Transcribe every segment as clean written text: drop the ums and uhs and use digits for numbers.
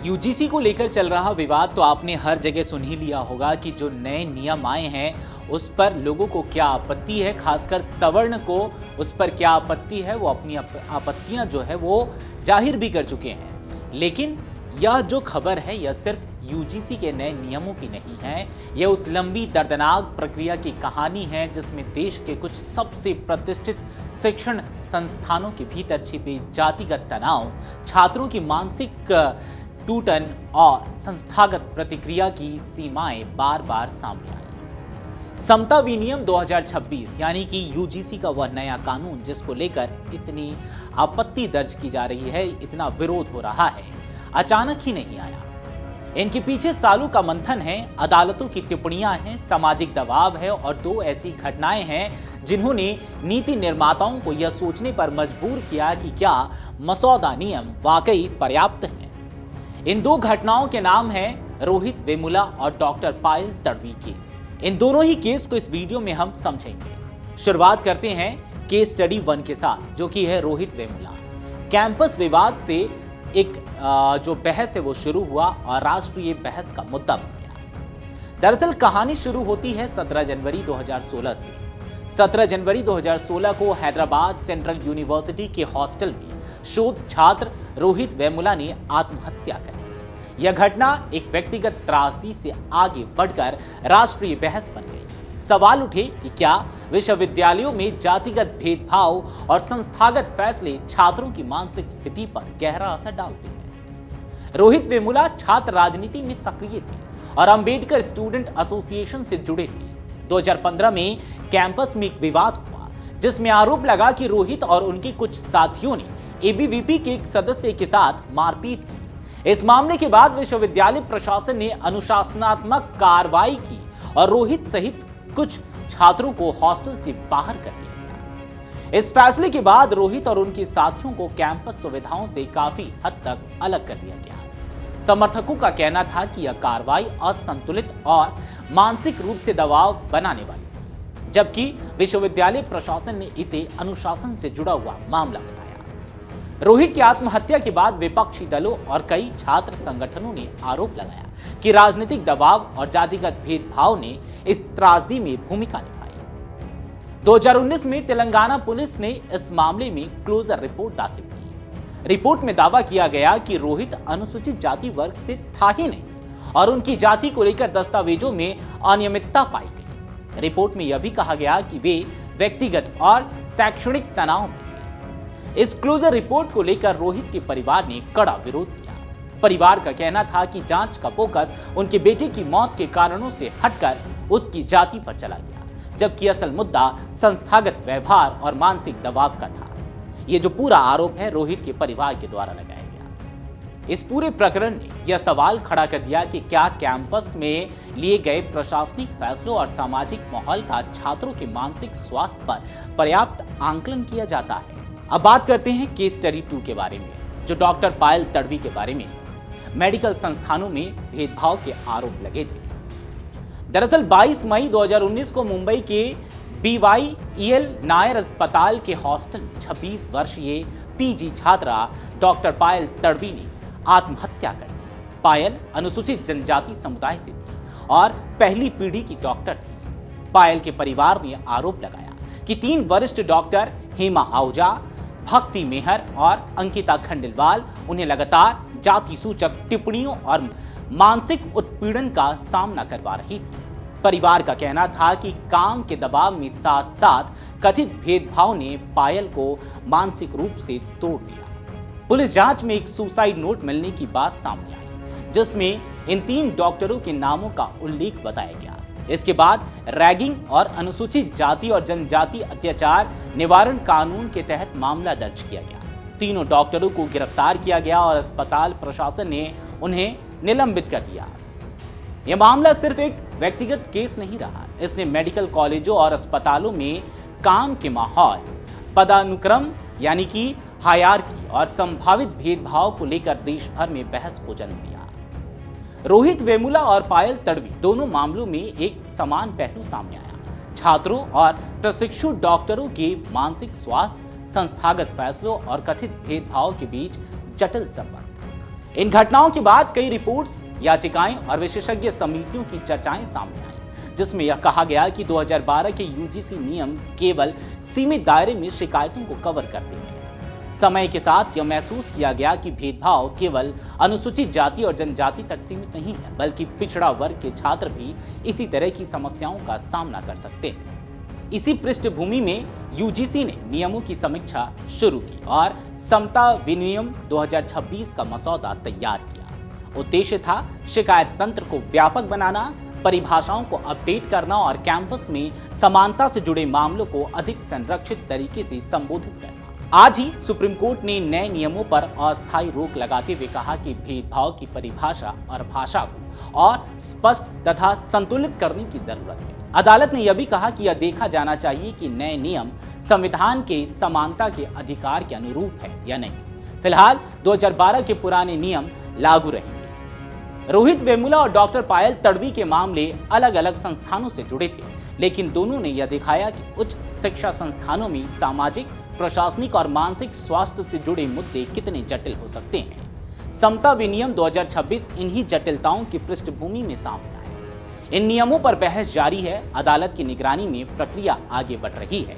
UGC को लेकर चल रहा विवाद तो आपने हर जगह सुन ही लिया होगा कि जो नए नियम आए हैं उस पर लोगों को क्या आपत्ति है, खासकर सवर्ण को उस पर क्या आपत्ति है। वो अपनी आपत्तियां जो है वो जाहिर भी कर चुके हैं। लेकिन यह जो खबर है यह सिर्फ यूजीसी के नए नियमों की नहीं है, यह उस लंबी दर्दनाक प्रक्रिया की कहानी है जिसमें देश के कुछ सबसे प्रतिष्ठित शिक्षण संस्थानों के भीतर छिपे जातिगत तनाव, छात्रों की मानसिक टूटन और संस्थागत प्रतिक्रिया की सीमाएं बार बार सामने आई। समता विनियम 2026 यानी कि यूजीसी का वह नया कानून जिसको लेकर इतनी आपत्ति दर्ज की जा रही है, इतना विरोध हो रहा है, अचानक ही नहीं आया। इनके पीछे सालों का मंथन है, अदालतों की टिप्पणियां हैं, सामाजिक दबाव है और दो ऐसी घटनाएं हैं जिन्होंने नीति निर्माताओं को यह सोचने पर मजबूर किया कि क्या मसौदा नियम वाकई पर्याप्त हैं। इन दो घटनाओं के नाम हैं रोहित वेमुला और डॉक्टर पायल तडवी केस। इन दोनों ही केस को इस वीडियो में हम समझेंगे। शुरुआत करते हैं केस स्टडी 1 के साथ, जो कि है रोहित वेमुला। कैंपस विवाद से एक जो बहस है वो शुरू हुआ और राष्ट्रीय बहस का मुद्दा बन गया। दरअसल कहानी शुरू होती है 17 जनवरी 2016 से। 17 जनवरी 2016 को हैदराबाद सेंट्रल यूनिवर्सिटी के हॉस्टल में शोध छात्र रोहित वेमुला ने आत्महत्या कर ली। यह घटना एक व्यक्तिगत त्रासदी से आगे बढ़कर राष्ट्रीय बहस बन गई। सवाल उठे कि क्या विश्वविद्यालयों में जातिगत भेदभाव और संस्थागत फैसले छात्रों की मानसिक स्थिति पर गहरा असर डालते हैं। रोहित वेमुला छात्र राजनीति में सक्रिय थे और अंबेडकर स्टूडेंट एसोसिएशन से जुड़े थे। 2015 में कैंपस में एक विवाद हुआ जिसमें आरोप लगा कि रोहित और उनके कुछ साथियों ने एबीवीपी के एक सदस्य के साथ मारपीट की। इस मामले के बाद विश्वविद्यालय प्रशासन ने अनुशासनात्मक कार्रवाई की और रोहित सहित कुछ छात्रों को हॉस्टल से बाहर कर दिया गया। इस फैसले के बाद रोहित और उनके साथियों को कैंपस सुविधाओं से काफी हद तक अलग कर दिया गया। समर्थकों का कहना था कि यह कार्रवाई असंतुलित और मानसिक रूप से दबाव बनाने वाली थी, जबकि विश्वविद्यालय प्रशासन ने इसे अनुशासन से जुड़ा हुआ मामला बताया। रोहित की आत्महत्या के बाद विपक्षी दलों और कई छात्र संगठनों ने आरोप लगाया कि राजनीतिक दबाव और जातिगत भेदभाव ने इस त्रासदी में भूमिका निभाई। 2019 में तेलंगाना पुलिस ने इस मामले में क्लोजर रिपोर्ट दाखिल की। रिपोर्ट में दावा किया गया कि रोहित अनुसूचित जाति वर्ग से था ही नहीं और उनकी जाति को लेकर दस्तावेजों में अनियमितता पाई गई। रिपोर्ट में यह भी कहा गया कि वे व्यक्तिगत और शैक्षणिक तनाव में थे। इस क्लोजर रिपोर्ट को लेकर रोहित के परिवार ने कड़ा विरोध किया। परिवार का कहना था कि जांच का फोकस उनके बेटे की मौत के कारणों से हटकर उसकी जाति पर चला गया, जबकि असल मुद्दा संस्थागत व्यवहार और मानसिक दबाव का था। यह जो पूरा आरोप है रोहित के परिवार के द्वारा लगाया गया। इस पूरे प्रकरण ने यह सवाल खड़ा कर दिया कि क्या कैंपस में लिए गए प्रशासनिक फैसलों और सामाजिक माहौल का छात्रों के मानसिक स्वास्थ्य पर पर्याप्त आंकलन किया जाता है। अब बात करते हैं केस स्टडी 2 के बारे में, जो डॉक्टर पायल तडवी के बारे में। मेडिकल संस्थानों में भेदभाव के आरोप लगे थे। दरअसल 22 मई 2019 को मुंबई के BYEL नायर अस्पताल के हॉस्टल में 26 वर्षीय पीजी छात्रा डॉक्टर पायल तडवी ने आत्महत्या कर ली। पायल अनुसूचित जनजाति समुदाय से थी और पहली पीढ़ी की डॉक्टर थी। पायल के परिवार ने आरोप लगाया कि 3 वरिष्ठ डॉक्टर हेमा आहूजा, भक्ति मेहर और अंकिता खंडेलवाल उन्हें लगातार जाति सूचक टिप्पणियों और मानसिक उत्पीड़न का सामना करवा रही थी। परिवार का कहना था कि काम के दबाव में साथ साथ कथित भेदभाव ने पायल को मानसिक रूप से तोड़ दिया। पुलिस जांच में एक सुसाइड नोट मिलने की बात सामने आई, जिसमें इन 3 डॉक्टरों के नामों का उल्लेख बताया गया। इसके बाद रैगिंग और अनुसूचित जाति और जनजाति अत्याचार निवारण कानून के तहत मामला दर्ज किया गया। तीनों डॉक्टरों को गिरफ्तार किया गया और अस्पताल प्रशासन ने उन्हें निलंबित कर दिया। यह मामला सिर्फ एक व्यक्तिगत केस नहीं रहा, इसने मेडिकल कॉलेजों और अस्पतालों में काम के माहौल, पदानुक्रम यानी कि हायरार्की और संभावित भेदभाव को लेकर देश भर में बहस को जन्म दिया। रोहित वेमुला और पायल तडवी दोनों मामलों में एक समान पहलू सामने आया। छात्रों और प्रशिक्षु डॉक्टरों के मानसिक स्वास्थ्य, संस्थागत फैसलों और कथित भेदभाव के बीच जटिल संबंध। इन घटनाओं के बाद कई रिपोर्ट्स, याचिकाएं और विशेषज्ञ समितियों की चर्चाएं सामने आई, जिसमें यह कहा गया कि 2012 के यूजीसी नियम केवल सीमित दायरे में शिकायतों को कवर करते हैं। समय के साथ यह महसूस किया गया कि भेदभाव केवल अनुसूचित जाति और जनजाति तक सीमित नहीं है, बल्कि पिछड़ा वर्ग के छात्र भी इसी तरह की समस्याओं का सामना कर सकते हैं। इसी पृष्ठभूमि में यूजीसी ने नियमों की समीक्षा शुरू की और समता विनियम 2026 का मसौदा तैयार किया। उद्देश्य था शिकायत तंत्र को व्यापक बनाना, परिभाषाओं को अपडेट करना और कैंपस में समानता से जुड़े मामलों को अधिक संरक्षित तरीके से संबोधित करना। आज ही सुप्रीम कोर्ट ने नए नियमों पर अस्थायी रोक लगाते हुए कहा कि भेदभाव की परिभाषा और भाषा को और स्पष्ट तथा संतुलित करने की जरूरत है। अदालत ने यह भी कहा कि यह देखा जाना चाहिए कि नए नियम संविधान के समानता के अधिकार के अनुरूप है या नहीं। फिलहाल 2012 के पुराने नियम लागू रहेंगे। रोहित वेमुला और डॉक्टर पायल तड़वी के मामले अलग अलग संस्थानों से जुड़े थे, लेकिन दोनों ने यह दिखाया कि उच्च शिक्षा संस्थानों में सामाजिक, प्रशासनिक और मानसिक स्वास्थ्य से जुड़े मुद्दे कितने जटिल हो सकते हैं। समता विनियम 2026 इन्हीं जटिलताओं की पृष्ठभूमि में सामने आया। इन नियमों पर बहस जारी है। अदालत की निगरानी में प्रक्रिया आगे बढ़ रही है,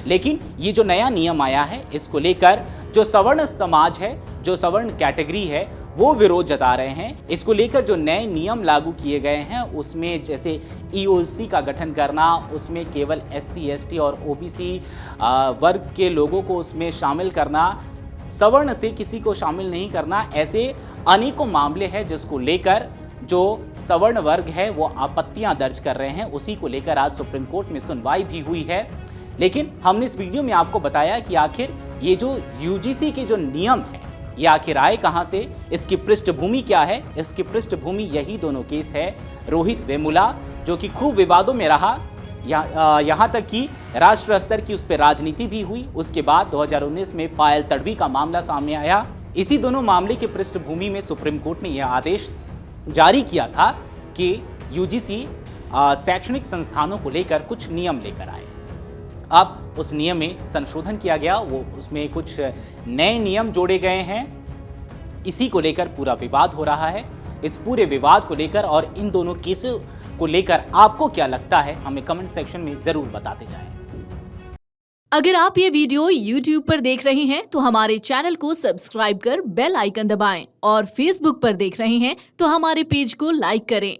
लेकिन ये जो नया नियम आया है, इसको लेकर जो सवर्ण समाज है, जो सवर्ण कैटेगरी है, वो विरोध जता रहे हैं। इसको लेकर जो नए नियम लागू किए गए हैं, उसमें जैसे ईओसी का गठन करना, उसमें केवल SC, ST और OBC वर्ग के लोगों को उसमें शामिल करना, सवर्ण से किसी को शामिल नहीं करना, ऐसे अनेकों मामले हैं जिसको लेकर जो सवर्ण वर्ग है वो आपत्तियां दर्ज कर रहे हैं। उसी को लेकर आज सुप्रीम कोर्ट में सुनवाई भी हुई है। लेकिन हमने इस वीडियो में आपको बताया कि आखिर ये जो यूजीसी के जो नियम है, ये आखिर आए कहां से, इसकी पृष्ठभूमि क्या है। इसकी पृष्ठभूमि यही दोनों केस है। रोहित वेमुला जो कि खूब विवादों में रहा, यहाँ तक कि राष्ट्र स्तर की उस पर राजनीति भी हुई। उसके बाद 2019 में पायल तड़वी का मामला सामने आया। इसी दोनों मामले की पृष्ठभूमि में सुप्रीम कोर्ट ने यह आदेश जारी किया था कि यूजीसी शैक्षणिक संस्थानों को लेकर कुछ नियम लेकर आए। अब उस नियम में संशोधन किया गया, वो उसमें कुछ नए नियम जोड़े गए हैं। इसी को लेकर पूरा विवाद हो रहा है। इस पूरे विवाद को लेकर और इन दोनों केसों को लेकर आपको क्या लगता है, हमें कमेंट सेक्शन में जरूर बताते जाएं। अगर आप ये वीडियो YouTube पर देख रहे हैं तो हमारे चैनल को सब्सक्राइब कर बेल आइकन दबाएं और Facebook पर देख रहे हैं तो हमारे पेज को लाइक करें।